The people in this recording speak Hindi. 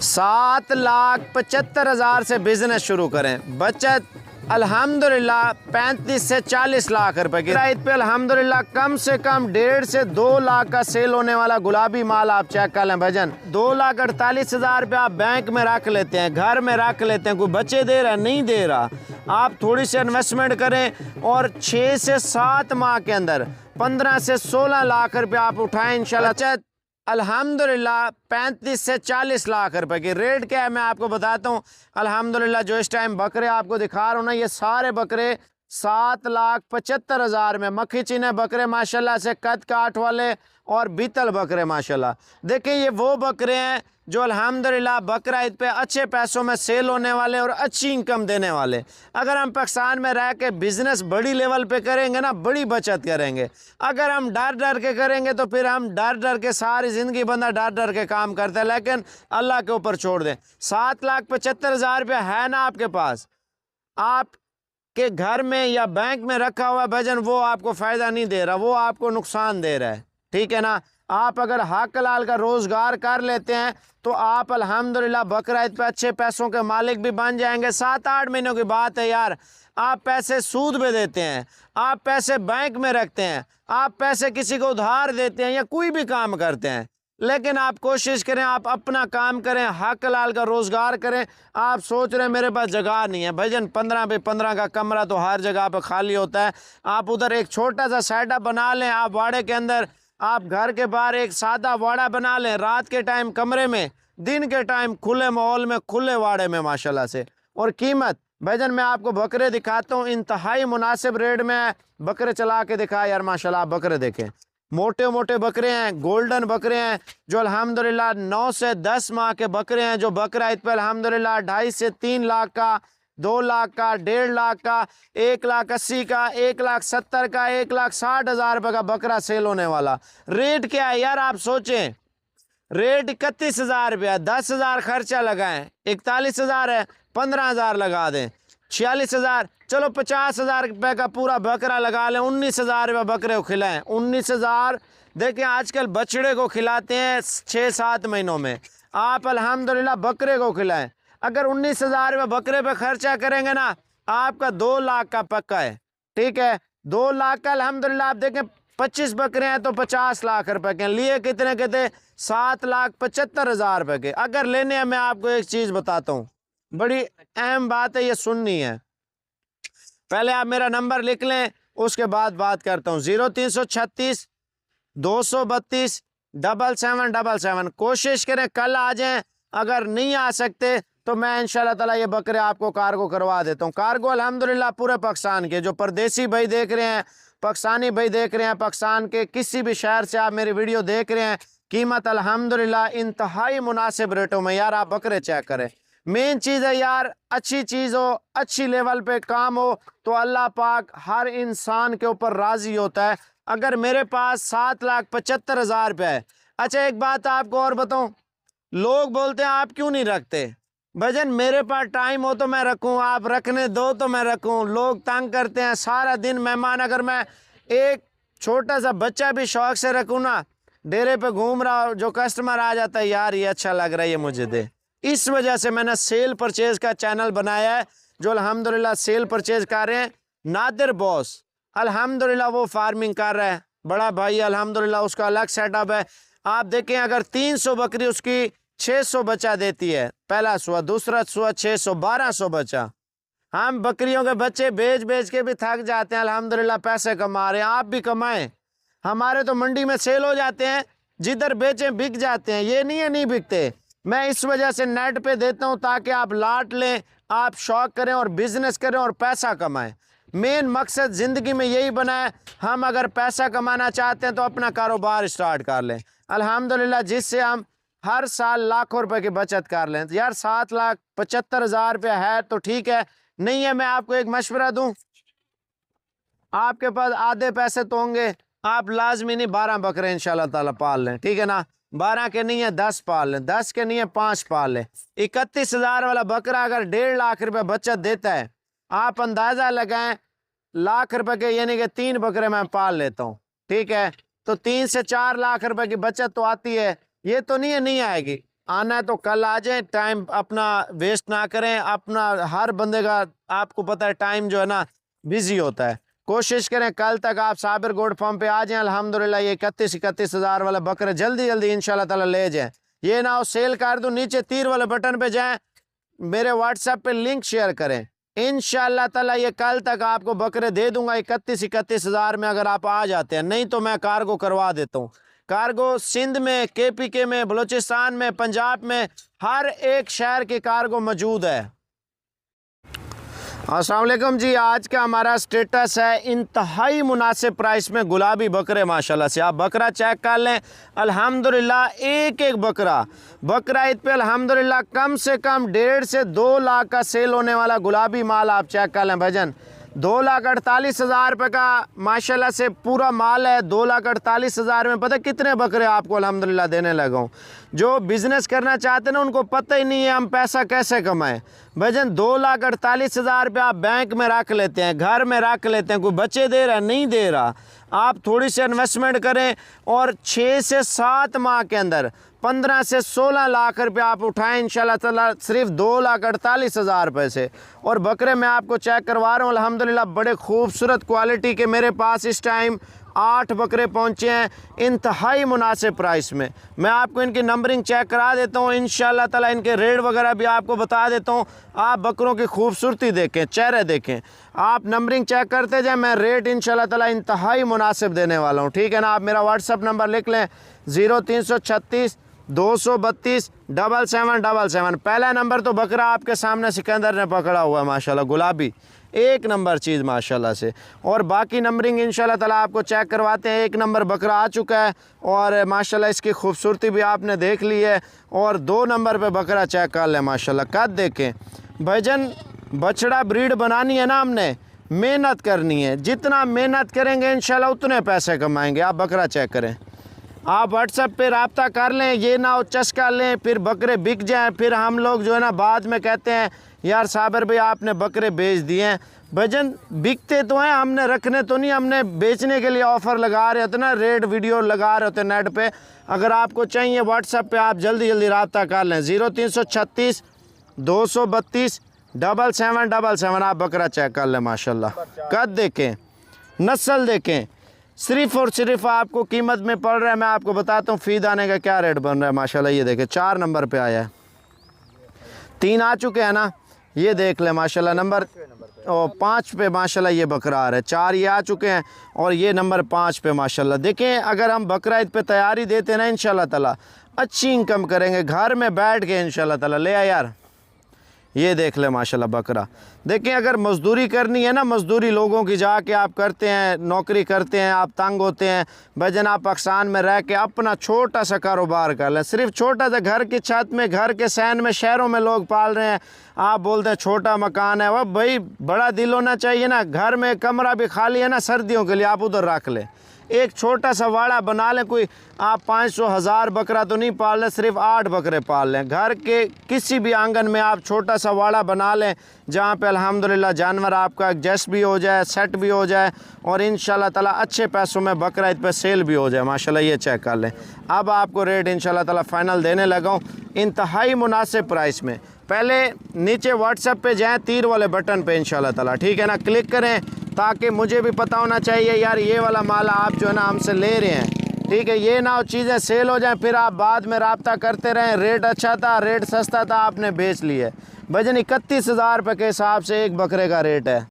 7,75,000 से बिजनेस शुरू करें। बचत अल्हम्दुलिल्लाह 35 से 40 लाख रुपए की राइट पे अल्हम्दुलिल्लाह कम से कम 1.5 से 2 लाख का सेल होने वाला गुलाबी माल आप चेक कर लें भजन। 2,48,000 रुपये आप बैंक में रख लेते हैं, घर में रख लेते हैं, कोई बच्चे दे रहा नहीं दे रहा, आप थोड़ी सी इन्वेस्टमेंट करें और 6 से 7 माह के अंदर 15 से 16 लाख रुपये आप उठाएं इंशाल्लाह। अल्हम्दुलिल्लाह 35 से 40 लाख रुपए की रेट क्या है मैं आपको बताता हूँ। अल्हम्दुलिल्लाह जो इस टाइम बकरे आपको दिखा रहा हूँ ना, ये सारे बकरे 7,75,000 में मक्खी चीने बकरे माशाल्लाह से कद काठ वाले और बीतल बकरे माशाल्लाह। देखिए ये वो बकरे हैं जो अल्हम्दुलिल्लाह बकरा ईद पे अच्छे पैसों में सेल होने वाले और अच्छी इनकम देने वाले। अगर हम पाकिस्तान में रह के बिजनेस बड़ी लेवल पे करेंगे ना, बड़ी बचत करेंगे। अगर हम डर डर के करेंगे तो फिर हम डर डर के सारी ज़िंदगी बंदा डर डर के काम करता है, लेकिन अल्लाह के ऊपर छोड़ दें। 7,75,000 रुपये है ना आपके पास, आप के घर में या बैंक में रखा हुआ भजन, वो आपको फ़ायदा नहीं दे रहा, वो आपको नुकसान दे रहा है, ठीक है ना। आप अगर हक हलाल का रोज़गार कर लेते हैं तो आप अल्हम्दुलिल्लाह बकरा ईद पे अच्छे पैसों के मालिक भी बन जाएंगे। 7-8 महीनों की बात है यार, आप पैसे सूद पे देते हैं, आप पैसे बैंक में रखते हैं, आप पैसे किसी को उधार देते हैं या कोई भी काम करते हैं, लेकिन आप कोशिश करें, आप अपना काम करें, हक हलाल का रोज़गार करें। आप सोच रहे हैं मेरे पास जगह नहीं है भजन, 15 पे 15 का कमरा तो हर जगह पर खाली होता है। आप उधर एक छोटा सा सेटअप बना लें, आप वाड़े के अंदर, आप घर के बाहर एक सादा वाड़ा बना लें, रात के टाइम कमरे में, दिन के टाइम खुले माहौल में, खुले वाड़े में माशाल्लाह से। और कीमत भजन मैं आपको बकरे दिखाता हूँ, इंतहाई मुनासिब रेट में बकरे चला के दिखाया यार माशाल्लाह। आप बकरे देखें, मोटे मोटे बकरे हैं, गोल्डन बकरे हैं जो अल्हम्दुलिल्लाह 9 से 10 माह के बकरे हैं, जो बकरा ईद पे अल्हम्दुलिल्लाह 2.5 से 3 लाख का, 2 लाख का, 1.5 लाख का, 1,80,000 का, 1,70,000 का, 1,60,000 रुपये का बकरा सेल होने वाला। रेट क्या है यार आप सोचें, रेट 31,000 रुपया, 10,000 खर्चा लगाएं, 41,000 है, 15,000 लगा दें, 46,000, चलो 50,000 रुपये का पूरा बकरा लगा लें, 19,000 रुपये बकरे को खिलाएं। 19,000 देखिए आजकल बछड़े को खिलाते हैं 6-7 महीनों में, आप अल्हम्दुलिल्लाह बकरे को खिलाएं। अगर 19,000 रुपये बकरे पे खर्चा करेंगे ना, आपका 2 लाख का पक्का है, ठीक है। 2 लाख का अल्हम्दुलिल्लाह आप देखें 25 बकरे हैं तो 50 लाख रुपए के लिए कितने के थे, 7,75,000 रुपये के। अगर लेने हैं, मैं आपको एक चीज़ बताता हूँ, बड़ी अहम बात है, ये सुननी है। पहले आप मेरा नंबर लिख लें, उसके बाद बात करता हूँ। 0336 232 7777। कोशिश करें कल आ जाएं, अगर नहीं आ सकते तो मैं इंशाल्लाह ताला ये बकरे आपको कार्गो करवा देता हूँ। कार्गो अल्हम्दुलिल्लाह पूरे पाकिस्तान के, जो परदेसी भाई देख रहे हैं, पाकिस्तानी भाई देख रहे हैं, पाकिस्तान के किसी भी शहर से आप मेरी वीडियो देख रहे हैं, कीमत अल्हम्दुलिल्लाह इंतहाई मुनासिब रेटों में यार आप बकरे चेक करें। मेन चीज़ है यार, अच्छी चीज़ हो, अच्छी लेवल पे काम हो तो अल्लाह पाक हर इंसान के ऊपर राज़ी होता है। अगर मेरे पास 7,75,000 रुपये है, अच्छा एक बात आपको और बताऊं, लोग बोलते हैं आप क्यों नहीं रखते भजन, मेरे पास टाइम हो तो मैं रखूं, आप रखने दो तो मैं रखूं। लोग तंग करते हैं सारा दिन मेहमान, अगर मैं एक छोटा सा बच्चा भी शौक से रखूं ना, डेरे पे घूम रहा हो, जो कस्टमर आ जाता है यार ये अच्छा लग रहा है, ये मुझे दे। इस वजह से मैंने सेल परचेज का चैनल बनाया है, जो अल्हम्दुलिल्लाह सेल परचेज कर रहे हैं। नादिर बॉस अल्हम्दुलिल्लाह वो फार्मिंग कर रहा है, बड़ा भाई अल्हम्दुलिल्लाह उसका अलग सेटअप है। आप देखें अगर 300 बकरी उसकी 600 बच्चा देती है, पहला सुआ, दूसरा सुआ 600, 1,200 बच्चा। हम बकरियों के बच्चे बेच बेच के भी थक जाते हैं, अल्हम्दुलिल्लाह पैसे कमा रहे हैं, आप भी कमाएं। हमारे तो मंडी में सेल हो जाते हैं, जिधर बेचें बिक जाते हैं, ये नहीं है नहीं बिकते। मैं इस वजह से नेट पे देता हूँ ताकि आप लाट लें, आप शौक करें और बिजनेस करें और पैसा कमाएं। मेन मकसद ज़िंदगी में यही बना है, हम अगर पैसा कमाना चाहते हैं तो अपना कारोबार स्टार्ट कर लें अल्हम्दुलिल्लाह, जिससे हम हर साल लाखों रुपए की बचत कर लें। यार 7,75,000 रुपये है तो ठीक है, नहीं है मैं आपको एक मशवरा दूं, आपके पास आधे पैसे तो होंगे, आप लाजमी नहीं 12 बकरे इंशाल्लाह ताला पाल लें, ठीक है ना। 12 के नहीं है 10 पाल लें, 10 के नहीं है 5 पाल लें। 31,000 वाला बकरा अगर 1.5 लाख रुपए बचत देता है, आप अंदाज़ा लगाएं, लाख रुपए के यानी कि 3 बकरे मैं पाल लेता हूँ, ठीक है, तो 3 से 4 लाख रुपए की बचत तो आती है। ये तो नहीं है नहीं आएगी, आना है तो कल आ जाएं, टाइम अपना वेस्ट ना करें। अपना हर बंदे का आपको पता है टाइम जो है ना बिजी होता है। कोशिश करें कल तक आप साबिर गोट फार्म पे आ जाएं। अल्हम्दुलिल्लाह ये 31 हज़ार वाला बकरे जल्दी जल्दी इंशाल्लाह ताला ले जाएं। ये ना हो सेल कर दूं, नीचे तीर वाले बटन पे जाएं, मेरे व्हाट्सएप पे लिंक शेयर करें, इंशाल्लाह ताला ये कल तक आपको बकरे दे दूंगा 31 हज़ार में, अगर आप आ जाते हैं। नहीं तो मैं कार्गो करवा देता हूँ। कार्गो सिंध में, KPK में, बलूचिस्तान में, पंजाब में, हर एक शहर की कार्गो मौजूद है। अस्सलाम वालेकुम जी, आज का हमारा स्टेटस है इंतहाई मुनासिब प्राइस में गुलाबी बकरे। माशाल्लाह से आप बकरा चेक कर लें, अल्हम्दुलिल्लाह एक एक बकरा ईद पे अल्हम्दुलिल्लाह कम से कम 1.5 से 2 लाख का सेल होने वाला गुलाबी माल आप चेक कर लें भजन। 2,48,000 रुपये का माशाल्लाह से पूरा माल है। 2,48,000 में पता कितने बकरे आपको अल्हम्दुलिल्लाह देने लगा हूँ। जो बिज़नेस करना चाहते हैं ना उनको पता ही नहीं है हम पैसा कैसे कमाएं। भजन 2,48,000 रुपये आप बैंक में रख लेते हैं, घर में रख लेते हैं, कोई बच्चे दे रहा है नहीं दे रहा। आप थोड़ी सी इन्वेस्टमेंट करें और 6 से 7 माह के अंदर 15 से 16 लाख रुपए आप उठाएं इंशाल्लाह ताला सिर्फ 2,48,000 रुपये से। और बकरे मैं आपको चेक करवा रहा हूँ अल्हम्दुलिल्लाह बड़े खूबसूरत क्वालिटी के मेरे पास इस टाइम 8 बकरे पहुँचे हैं इंतहाई मुनासिब प्राइस में। मैं आपको इनकी नंबरिंग चेक करा देता हूँ इंशाल्लाह ताला, इनके रेट वगैरह भी आपको बता देता हूँ। आप बकरों की खूबसूरती देखें, चेहरे देखें, आप नंबरिंग चेक करते जाएं। मैं रेट इंशाल्लाह ताला इंतहाई मुनासिब देने वाला हूँ, ठीक है ना। आप मेरा व्हाट्सअप नंबर लिख लें 0336 232 7777। पहला नंबर तो बकरा आपके सामने सिकंदर ने पकड़ा हुआ है माशाल्लाह, गुलाबी एक नंबर चीज़ माशाल्लाह से। और बाकी नंबरिंग इंशाल्लाह ताला आपको चेक करवाते हैं। एक नंबर बकरा आ चुका है और माशाल्लाह इसकी खूबसूरती भी आपने देख ली है। और 2 नंबर पे बकरा चेक कर लें माशाल्लाह, कद देखें भाईजान। बछड़ा ब्रीड बनानी है ना, हमने मेहनत करनी है। जितना मेहनत करेंगे इंशाल्लाह उतने पैसे कमाएंगे। आप बकरा चेक करें, आप व्हाट्सएप पे रब्ता कर लें, ये ना हो चस्का लें फिर बकरे बिक जाएं, फिर हम लोग जो है ना बाद में कहते हैं यार साबिर भाई आपने बकरे बेच दिए हैं। भजन बिकते तो हैं, हमने रखने तो नहीं, हमने बेचने के लिए ऑफ़र लगा रहे होते ना, रेट वीडियो लगा रहे होते नेट पे। अगर आपको चाहिए व्हाट्सएप पे आप जल्दी जल्दी रब्ता कर लें 0336 232 7777। आप बकरा चेक कर लें माशाल्लाह, कद देखें, नस्ल देखें, सिर्फ और सिर्फ आपको कीमत में पड़ रहा है। मैं आपको बताता हूँ फी दाने का क्या रेट बन रहा है माशाल्लाह। ये देखें 4 नंबर पे आया है, 3 आ चुके हैं ना, ये देख लें माशाल्लाह। नंबर 5 पे माशाल्लाह ये बकरा आ रहा है, 4 ये आ चुके हैं और ये नंबर 5 पे माशाल्लाह। देखें अगर हम बकरा ईद पे तैयारी देते हैं ना इंशाल्लाह ताला अच्छी इनकम करेंगे घर में बैठ के इंशाल्लाह ताला। ले आ यार, ये देख ले माशाल्लाह बकरा। देखें अगर मज़दूरी करनी है ना, मज़दूरी लोगों की जाके आप करते हैं, नौकरी करते हैं, आप तंग होते हैं भजन, आप पाकिस्तान में रह के अपना छोटा सा कारोबार कर लें। सिर्फ छोटा सा घर की छत में, घर के सैन में, शहरों में लोग पाल रहे हैं, आप बोलते हैं छोटा मकान है। वह भाई बड़ा दिल होना चाहिए ना, घर में कमरा भी खाली है ना सर्दियों के लिए, आप उधर रख लें। एक छोटा सा वाड़ा बना लें, कोई आप 500,000 बकरा तो नहीं पाल लें, सिर्फ 8 बकरे पाल लें। घर के किसी भी आंगन में आप छोटा सा वाड़ा बना लें जहाँ पे अल्हम्दुलिल्लाह जानवर आपका एडजस्ट भी हो जाए, सेट भी हो जाए और इंशाल्लाह ताला अच्छे पैसों में बकरा ईद पे सेल भी हो जाए माशाल्लाह। ये चेक कर लें। अब आपको रेट इंशाल्लाह ताला फ़ाइनल देने लगा हूँ इंतहाई मुनासिब प्राइस में। पहले नीचे व्हाट्सएप पे जाएँ, तीर वाले बटन पे इंशाल्लाह ताला, ठीक है ना, क्लिक करें ताकि मुझे भी पता होना चाहिए यार ये वाला माल आप जो है ना हमसे ले रहे हैं, ठीक है। ये ना हो चीज़ें सेल हो जाएं फिर आप बाद में रब्ता करते रहें, रेट अच्छा था, रेट सस्ता था, आपने बेच लिए। भजन 31,000 रुपये के हिसाब से एक बकरे का रेट है।